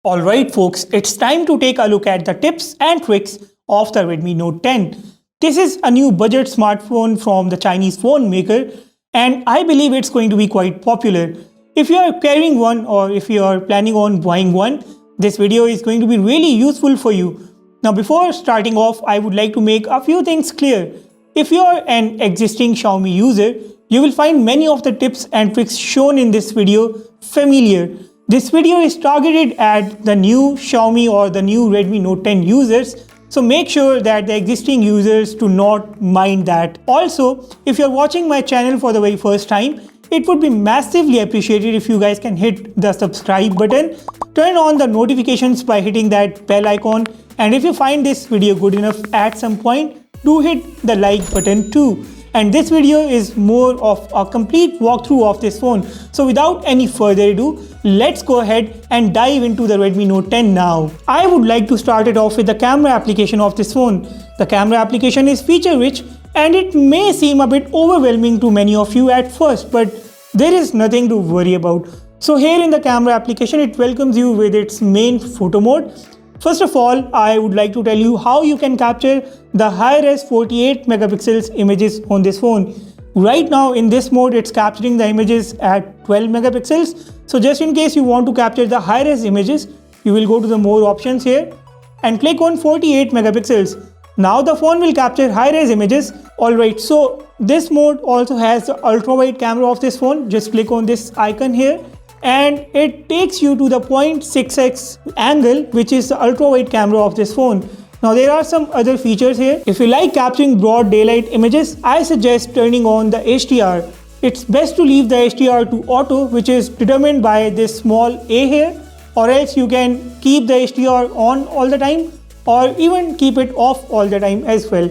Alright folks, it's time to take a look at the tips and tricks of the Redmi Note 10. This is a new budget smartphone from the Chinese phone maker and I believe it's going to be quite popular. If you are carrying one or if you are planning on buying one, this video is going to be really useful for you. Now before starting off, I would like to make a few things clear. If you are an existing Xiaomi user, you will find many of the tips and tricks shown in this video familiar. This video is targeted at the new Xiaomi or the new Redmi Note 10 users, so make sure that the existing users do not mind that. Also, if you're watching my channel for the very first time, it would be massively appreciated if you guys can hit the subscribe button, turn on the notifications by hitting that bell icon, and if you find this video good enough at some point, do hit the like button too. And this video is more of a complete walkthrough of this phone. So without any further ado, let's go ahead and dive into the Redmi Note 10 now. I would like to start it off with the camera application of this phone. The camera application is feature rich and it may seem a bit overwhelming to many of you at first, but there is nothing to worry about. So here in the camera application, it welcomes you with its main photo mode. First of all, I would like to tell you how you can capture the high-res 48 megapixels images on this phone. Right now in this mode, it's capturing the images at 12 megapixels. So just in case you want to capture the high-res images, you will go to the more options here and click on 48 megapixels. Now the phone will capture high-res images. Alright, so this mode also has the ultra-wide camera of this phone. Just click on this icon here and it takes you to the 0.6x angle, which is the ultra-wide camera of this phone. Now there are some other features here. If you like capturing broad daylight images, I suggest turning on the HDR. It's best to leave the HDR to auto, which is determined by this small A here, or else you can keep the HDR on all the time or even keep it off all the time as well.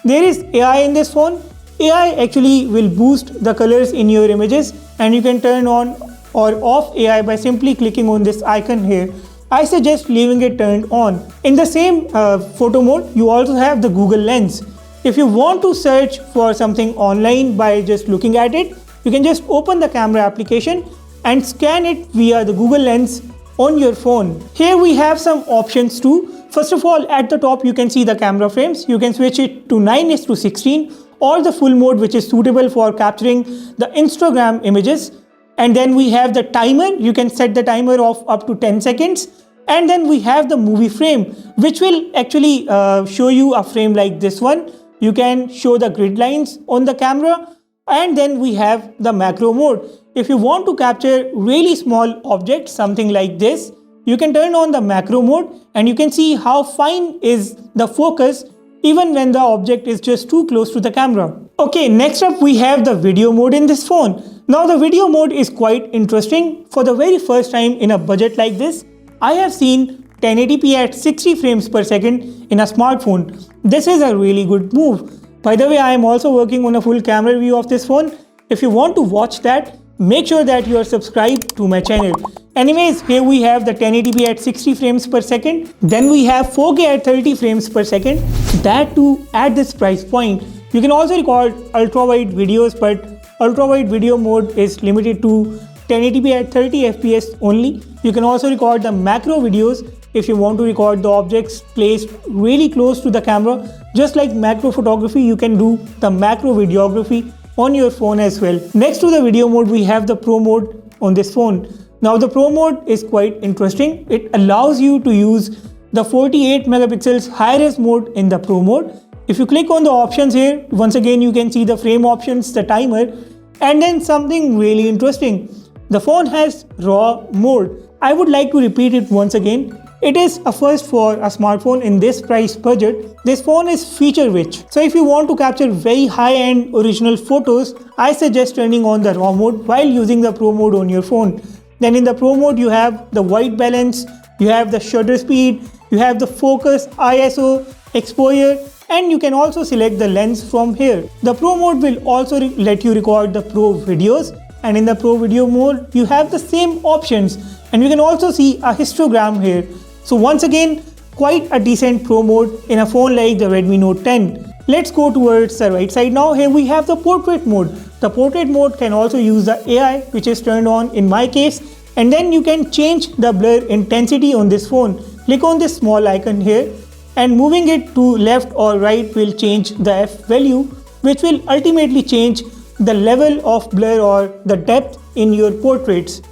There is AI in this phone. AI actually will boost the colors in your images and you can turn on or off AI by simply clicking on this icon here. I suggest leaving it turned on. In the same photo mode, you also have the Google Lens. If you want to search for something online by just looking at it, you can just open the camera application and scan it via the Google Lens on your phone. Here we have some options too. First of all, at the top you can see the camera frames. You can switch it to 9:16 or the full mode, which is suitable for capturing the Instagram images. And then we have the timer. You can set the timer of up to 10 seconds. And then we have the movie frame, which will actually show you a frame like this one. You can show the grid lines on the camera. And then we have the macro mode. If you want to capture really small objects, something like this, you can turn on the macro mode and you can see how fine is the focus even when the object is just too close to the camera. Okay, next up we have the video mode in this phone. Now the video mode is quite interesting. For the very first time in a budget like this, I have seen 1080p at 60 frames per second in a smartphone. This is a really good move. By the way, I am also working on a full camera review of this phone. If you want to watch that, make sure that you are subscribed to my channel. Anyways, here we have the 1080p at 60 frames per second. Then we have 4K at 30 frames per second. That too at this price point. You can also record ultra-wide videos, but ultra-wide video mode is limited to 1080p at 30 fps only. You can also record the macro videos if you want to record the objects placed really close to the camera. Just like macro photography, you can do the macro videography on your phone as well. Next to the video mode, we have the Pro mode on this phone. Now the Pro mode is quite interesting. It allows you to use the 48 megapixels high-res mode in the Pro mode. If you click on the options here, once again you can see the frame options, the timer, and then something really interesting. The phone has RAW mode. I would like to repeat it once again. It is a first for a smartphone in this price budget. This phone is feature rich. So if you want to capture very high-end original photos, I suggest turning on the RAW mode while using the Pro mode on your phone. Then in the Pro mode, you have the white balance, you have the shutter speed, you have the focus, ISO, exposure, and you can also select the lens from here. The Pro mode will also let you record the Pro videos, and in the Pro video mode, you have the same options, and you can also see a histogram here. So once again, quite a decent Pro mode in a phone like the Redmi Note 10. Let's go towards the right side now. Here we have the portrait mode. The portrait mode can also use the AI, which is turned on in my case, And then you can change the blur intensity on this phone. Click on this small icon here, and moving it to left or right will change the f value, which will ultimately change the level of blur or the depth in your portraits.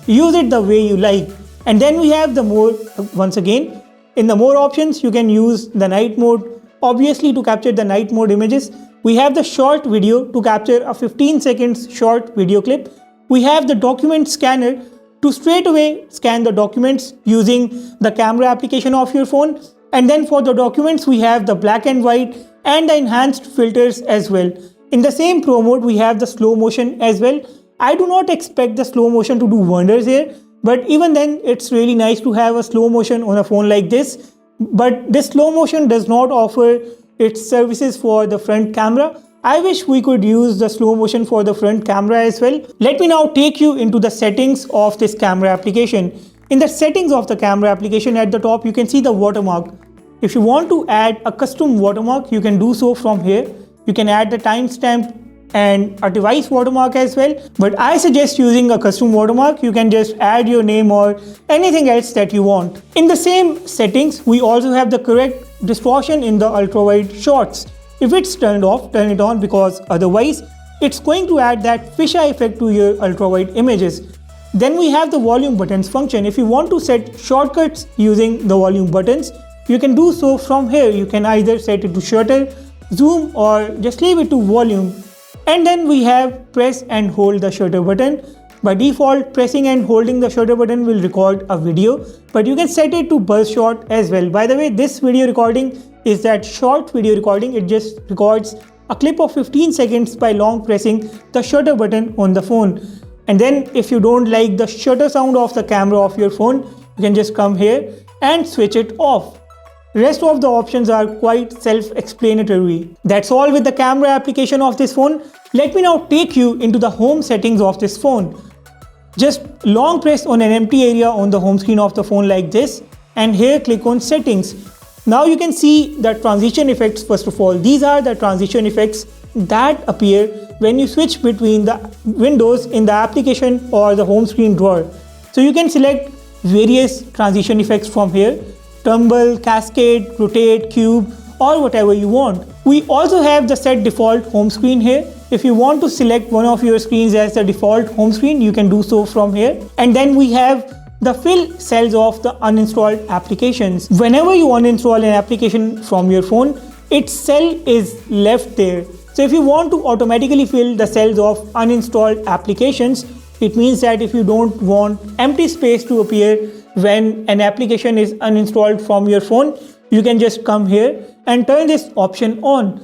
Use it the way you like. And then we have the more, once again, in the more options you can use the night mode, obviously to capture the night mode images. We have the short video to capture a 15 seconds short video clip. We have the document scanner to straight away scan the documents using the camera application of your phone. And then for the documents we have the black and white and the enhanced filters as well. In the same Pro mode we have the slow motion as well. I do not expect the slow motion to do wonders here, but even then it's really nice to have a slow motion on a phone like this. But this slow motion does not offer its services for the front camera. I wish we could use the slow motion for the front camera as well. Let me now take you into the settings of this camera application. In the settings of the camera application at the top you can see the watermark. If you want to add a custom watermark you can do so from here. You can add the timestamp and a device watermark as well, but I suggest using a custom watermark. You can just add your name or anything else that you want. In the same settings we also have the correct distortion in the ultra wide shots. If it's turned off, turn it on, because otherwise it's going to add that fisheye effect to your ultra wide images. Then we have the volume buttons function. If you want to set shortcuts using the volume buttons, you can do so from here. You can either set it to shutter, zoom, or just leave it to volume. And then we have press and hold the shutter button. By default, pressing and holding the shutter button will record a video, but you can set it to burst shot as well. By the way, this video recording is that short video recording. It just records a clip of 15 seconds by long pressing the shutter button on the phone. And then if you don't like the shutter sound of the camera of your phone, you can just come here and switch it off. Rest of the options are quite self-explanatory. That's all with the camera application of this phone. Let me now take you into the home settings of this phone. Just long press on an empty area on the home screen of the phone like this, and here click on settings. Now you can see the transition effects. First of all, these are the transition effects that appear when you switch between the windows in the application or the home screen drawer. So you can select various transition effects from here: tumble, cascade, rotate, cube, or whatever you want. We also have the set default home screen here. If you want to select one of your screens as the default home screen, you can do so from here. And then we have the fill cells of the uninstalled applications. Whenever you uninstall an application from your phone, its cell is left there. So if you want to automatically fill the cells of uninstalled applications, it means that if you don't want empty space to appear when an application is uninstalled from your phone, you can just come here and turn this option on.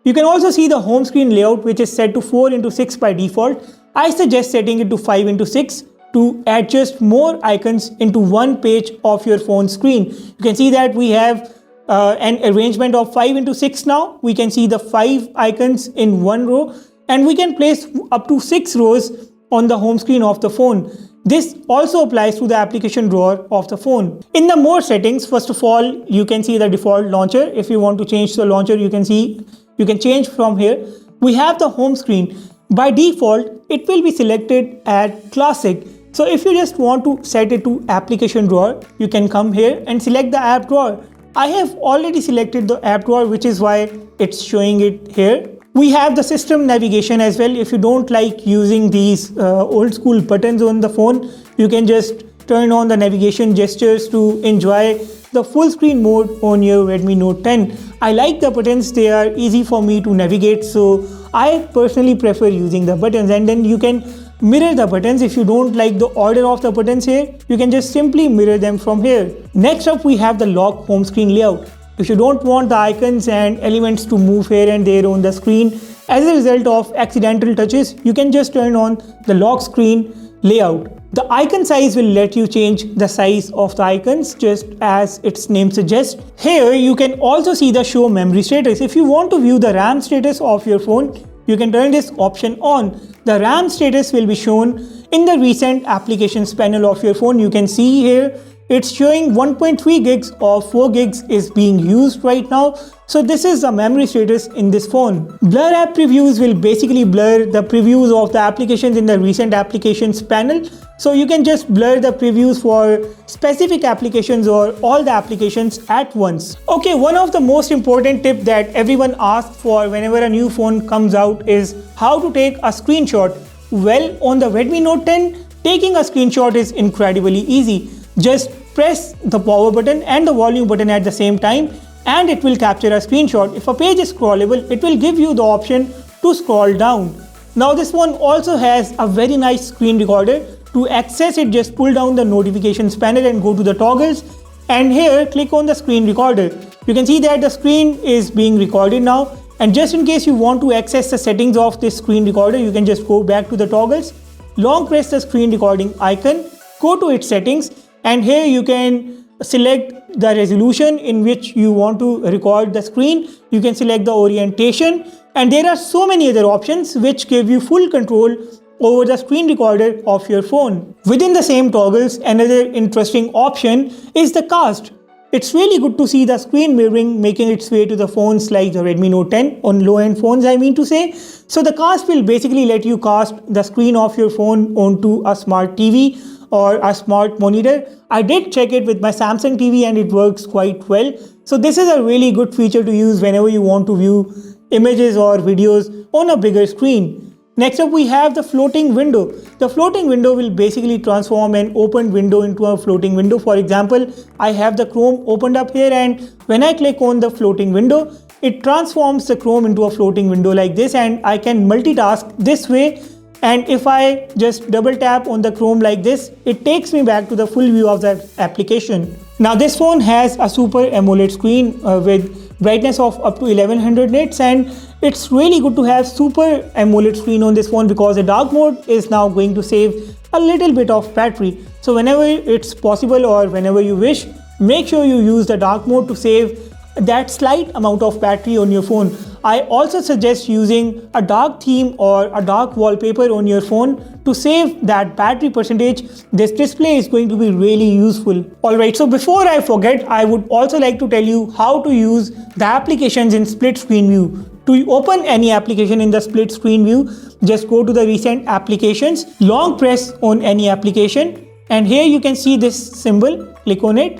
You can also see the home screen layout, which is set to 4:6 by default. I suggest setting it to 5:6 to adjust more icons into one page of your phone screen. You can see that we have an arrangement of 5:6 now. We can see the 5 icons in one row, and we can place up to 6 rows on the home screen of the phone. This also applies to the application drawer of the phone. In the more settings, first of all, you can see the default launcher. If you want to change the launcher, you can change from here. We have the home screen. By default, it will be selected at classic. So if you just want to set it to application drawer, you can come here and select the app drawer. I have already selected the app drawer, which is why it's showing it here. We have the system navigation as well. If you don't like using these old school buttons on the phone, you can just turn on the navigation gestures to enjoy the full screen mode on your Redmi Note 10. I like the buttons, they are easy for me to navigate, so I personally prefer using the buttons. And then you can mirror the buttons. If you don't like the order of the buttons here, you can just simply mirror them from here. Next up, we have the lock home screen layout. If you don't want the icons and elements to move here and there on the screen as a result of accidental touches, you can just turn on the lock screen layout. The icon size will let you change the size of the icons, just as its name suggests. Here you can also see the show memory status. If you want to view the RAM status of your phone, you can turn this option on. The RAM status will be shown in the recent applications panel of your phone. You can see here It's showing 1.3 gigs of 4 gigs is being used right now. So this is the memory status in this phone. Blur app previews will basically blur the previews of the applications in the recent applications panel. So you can just blur the previews for specific applications or all the applications at once. Okay, one of the most important tip that everyone asks for whenever a new phone comes out is how to take a screenshot. Well, on the Redmi Note 10, taking a screenshot is incredibly easy. Just press the power button and the volume button at the same time and it will capture a screenshot. If a page is scrollable, it will give you the option to scroll down. Now this one also has a very nice screen recorder. To access it, just pull down the notifications panel and go to the toggles, and here click on the screen recorder. You can see that the screen is being recorded now, and just in case you want to access the settings of this screen recorder, you can just go back to the toggles, long press the screen recording icon, go to its settings, and here you can select the resolution in which you want to record the screen. You can select the orientation, and there are so many other options which give you full control over the screen recorder of your phone. Within the same toggles, another interesting option is the cast. It's really good to see the screen mirroring making its way to the phones like the Redmi Note 10, on low-end phones I mean to say. So the cast will basically let you cast the screen of your phone onto a smart TV or a smart monitor. I did check it with my Samsung TV and it works quite well. So this is a really good feature to use whenever you want to view images or videos on a bigger screen. Next up we have the floating window. The floating window will basically transform an opened window into a floating window. For example, I have the Chrome opened up here, and when I click on the floating window, it transforms the Chrome into a floating window like this, and I can multitask this way. And if I just double tap on the Chrome like this, it takes me back to the full view of that application. Now this phone has a Super AMOLED screen with brightness of up to 1100 nits, and it's really good to have Super AMOLED screen on this phone because the dark mode is now going to save a little bit of battery. So whenever it's possible or whenever you wish, make sure you use the dark mode to save that slight amount of battery on your phone. I also suggest using a dark theme or a dark wallpaper on your phone to save that battery percentage. This display is going to be really useful. Alright, so before I forget, I would also like to tell you how to use the applications in split screen view. To open any application in the split screen view, just go to the recent applications, long press on any application, and here you can see this symbol, click on it.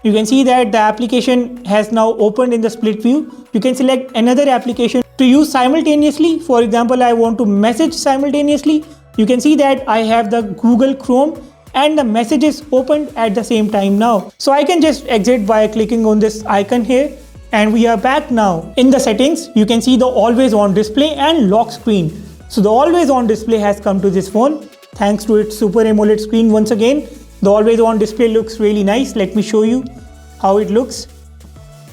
You can see that the application has now opened in the split view. You can select another application to use simultaneously. For example, I want to message simultaneously. You can see that I have the Google Chrome and the messages opened at the same time now. So I can just exit by clicking on this icon here, and we are back now. In the settings, you can see the always on display and lock screen. So the always on display has come to this phone thanks to its Super AMOLED screen once again. The always on display looks really nice. Let me show you how it looks.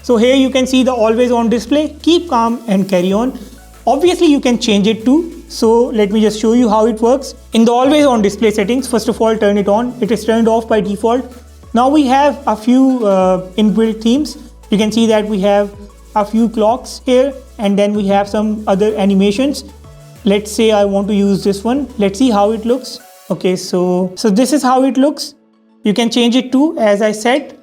So here you can see the always on display. Keep calm and carry on. Obviously you can change it too. So let me just show you how it works. In the always on display settings, first of all turn it on. It is turned off by default. Now we have a few inbuilt themes. You can see that we have a few clocks here, and then we have some other animations. Let's say I want to use this one. Let's see how it looks. Okay, so this is how it looks. You can change it too, as I said.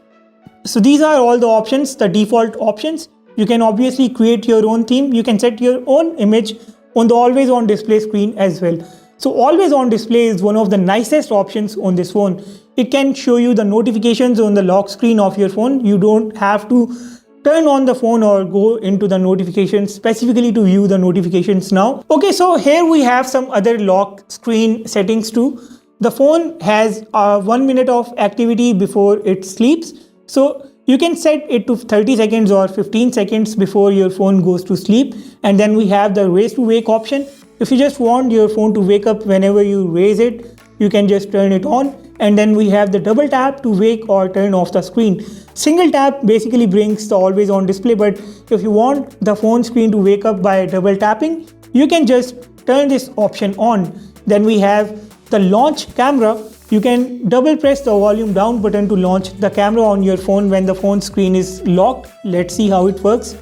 So these are all the options, the default options. You can obviously create your own theme. You can set your own image on the always on display screen as well. So always on display is one of the nicest options on this phone. It can show you the notifications on the lock screen of your phone. You don't have to turn on the phone or go into the notifications specifically to view the notifications now. Okay, so here we have some other lock screen settings too. The phone has 1 minute of activity before it sleeps. So you can set it to 30 seconds or 15 seconds before your phone goes to sleep. And then we have the raise to wake option. If you just want your phone to wake up whenever you raise it, you can just turn it on. And then we have the double tap to wake or turn off the screen. Single tap basically brings the always on display, but if you want the phone screen to wake up by double tapping, you can just turn this option on. Then we have the launch camera. You can double press the volume down button to launch the camera on your phone when the phone screen is locked. Let's see how it works.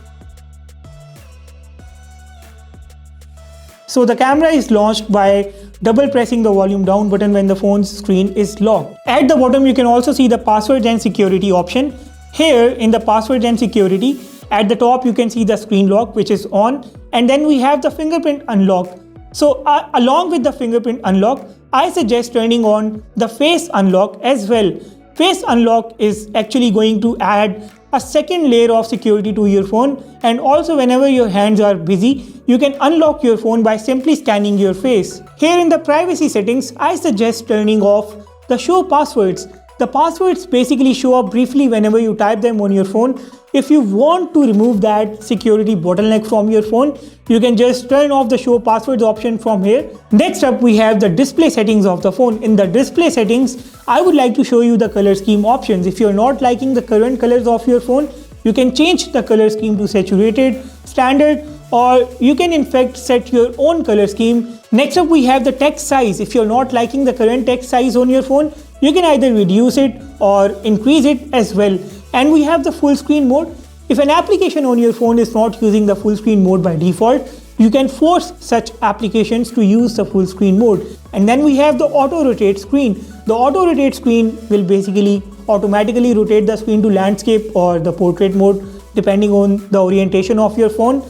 So the camera is launched by double pressing the volume down button when the phone's screen is locked. At the bottom, you can also see the passwords and security option. Here in the passwords and security, at the top you can see the screen lock, which is on, and then we have the fingerprint unlock. So along with the fingerprint unlock, I suggest turning on the face unlock as well. Face unlock is actually going to add a second layer of security to your phone, and also whenever your hands are busy, you can unlock your phone by simply scanning your face. Here in the privacy settings, I suggest turning off the show passwords. The passwords basically show up briefly whenever you type them on your phone. If you want to remove that security bottleneck from your phone, you can just turn off the show passwords option from here. Next up, we have the display settings of the phone. In the display settings, I would like to show you the color scheme options. If you're not liking the current colors of your phone, you can change the color scheme to saturated, standard, or you can in fact set your own color scheme. Next up, we have the text size. If you're not liking the current text size on your phone, you can either reduce it or increase it as well. And we have the full screen mode. If an application on your phone is not using the full screen mode by default, you can force such applications to use the full screen mode. And then we have the auto rotate screen. The auto rotate screen will basically automatically rotate the screen to landscape or the portrait mode depending on the orientation of your phone.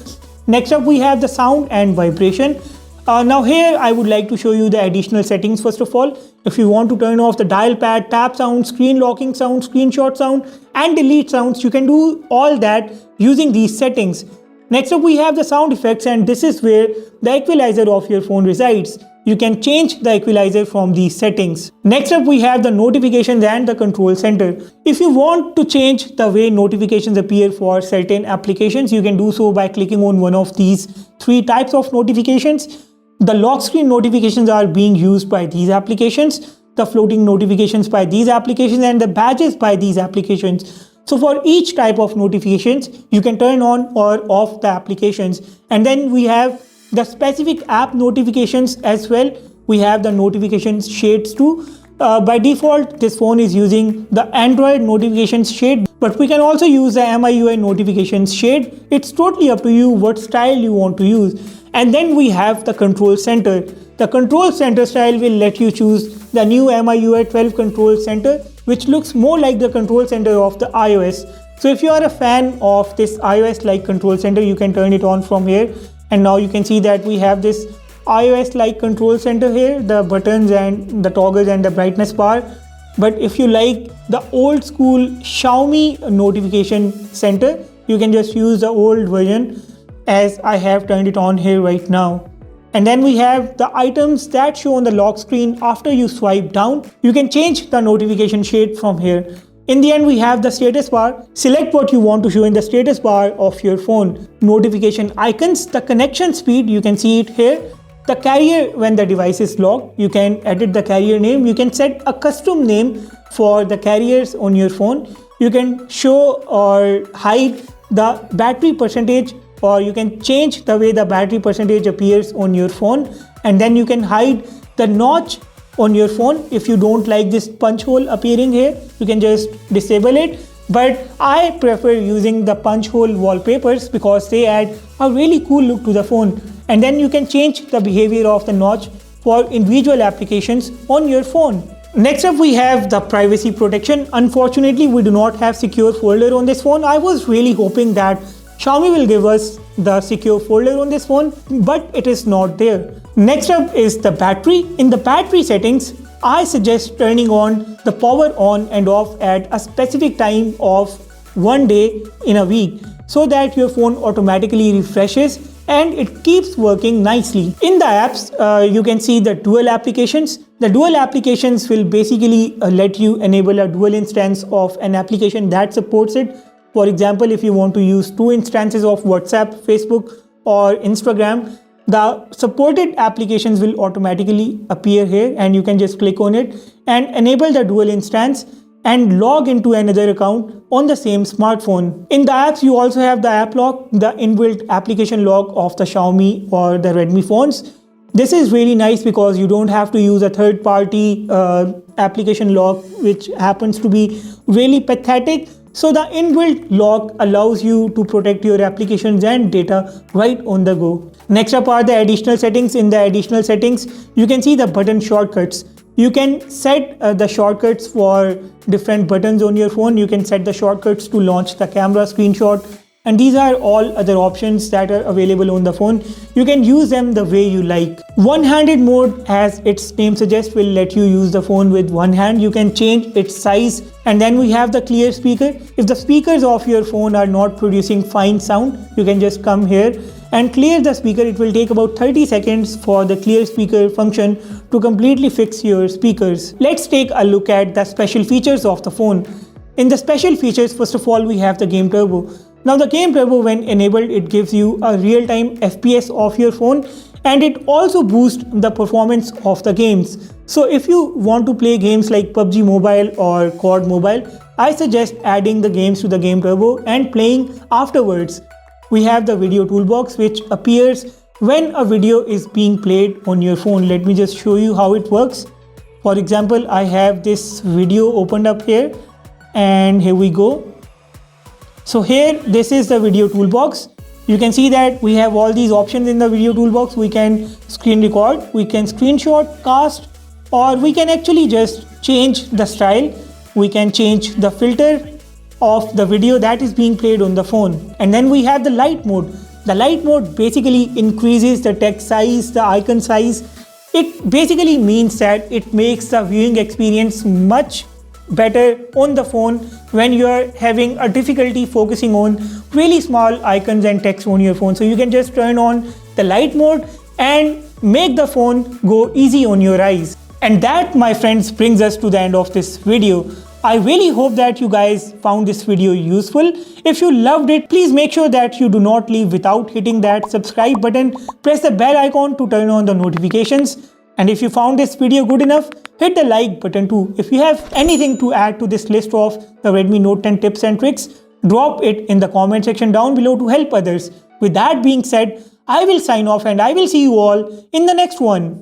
Next up, we have the sound and vibration. Now here I would like to show you the additional settings. First of all, if you want to turn off the dial pad, tap sound, screen locking sound, screenshot sound, and delete sounds, you can do all that using these settings. Next up, we have the sound effects, and this is where the equalizer of your phone resides. You can change the equalizer from these settings. Next up, we have the notifications and the control center. If you want to change the way notifications appear for certain applications, you can do so by clicking on one of these three types of notifications. The lock screen notifications are being used by these applications, the floating notifications by these applications, and the badges by these applications. So for each type of notifications, you can turn on or off the applications. And then we have the specific app notifications as well. We have the notifications shades too. By default, this phone is using the Android notifications shade, but we can also use the MIUI notifications shade. It's totally up to you what style you want to use. And then we have the control center. The control center style will let you choose the new MIUI 12 control center, which looks more like the control center of the iOS. So if you are a fan of this iOS-like control center, you can turn it on from here. And now you can see that we have this iOS-like control center here, the buttons and the toggles and the brightness bar. But if you like the old school Xiaomi notification center, you can just use the old version as I have turned it on here right now. And then we have the items that show on the lock screen after you swipe down. You can change the notification shade from here. In the end, we have the status bar. Select what you want to show in the status bar of your phone. Notification icons, the connection speed, you can see it here. The carrier when the device is locked, you can edit the carrier name. You can set a custom name for the carriers on your phone. You can show or hide the battery percentage, or you can change the way the battery percentage appears on your phone. And then you can hide the notch on your phone. If you don't like this punch hole appearing here, you can just disable it. But I prefer using the punch hole wallpapers because they add a really cool look to the phone. And then you can change the behavior of the notch for individual applications on your phone. Next up, we have the privacy protection. Unfortunately, we do not have secure folder on this phone. I was really hoping that Xiaomi will give us the secure folder on this phone, but it is not there. Next up is the battery. In the battery settings, I suggest turning on the power on and off at a specific time of one day in a week so that your phone automatically refreshes and it keeps working nicely. In the apps, you can see the dual applications. The dual applications will basically let you enable a dual instance of an application that supports it. For example, if you want to use two instances of WhatsApp, Facebook, or Instagram, the supported applications will automatically appear here, and you can just click on it and enable the dual instance and log into another account on the same smartphone. In the apps, you also have the app lock, the inbuilt application lock of the Xiaomi or the Redmi phones. This is really nice because you don't have to use a third-party application lock, which happens to be really pathetic So the inbuilt lock allows you to protect your applications and data right on the go. Next up are the additional settings. In the additional settings, you can see the button shortcuts. You can set the shortcuts for different buttons on your phone. You can set the shortcuts to launch the camera screenshot. And these are all other options that are available on the phone. You can use them the way you like. One-handed mode, as its name suggests, will let you use the phone with one hand. You can change its size. And then we have the clear speaker. If the speakers of your phone are not producing fine sound, you can just come here and clear the speaker. It will take about 30 seconds for the clear speaker function to completely fix your speakers. Let's take a look at the special features of the phone. In the special features, first of all, we have the Game Turbo. Now the Game Turbo, when enabled, it gives you a real-time FPS of your phone, and it also boosts the performance of the games. So if you want to play games like PUBG Mobile or COD Mobile, I suggest adding the games to the Game Turbo and playing afterwards. We have the Video Toolbox, which appears when a video is being played on your phone. Let me just show you how it works. For example, I have this video opened up here, and here we go. So here, this is the Video Toolbox. You can see that we have all these options in the Video Toolbox. We can screen record, we can screenshot, cast, or we can actually just change the style. We can change the filter of the video that is being played on the phone. And then we have the light mode. The light mode basically increases the text size, the icon size. It basically means that it makes the viewing experience much better on the phone when you are having a difficulty focusing on really small icons and text on your phone. So you can just turn on the light mode and make the phone go easy on your eyes. And that, my friends, brings us to the end of this video. I really hope that you guys found this video useful. If you loved it, please make sure that you do not leave without hitting that subscribe button. Press the bell icon to turn on the notifications. And if you found this video good enough, hit the like button too. If you have anything to add to this list of the Redmi Note 10 tips and tricks, drop it in the comment section down below to help others. With that being said, I will sign off and I will see you all in the next one.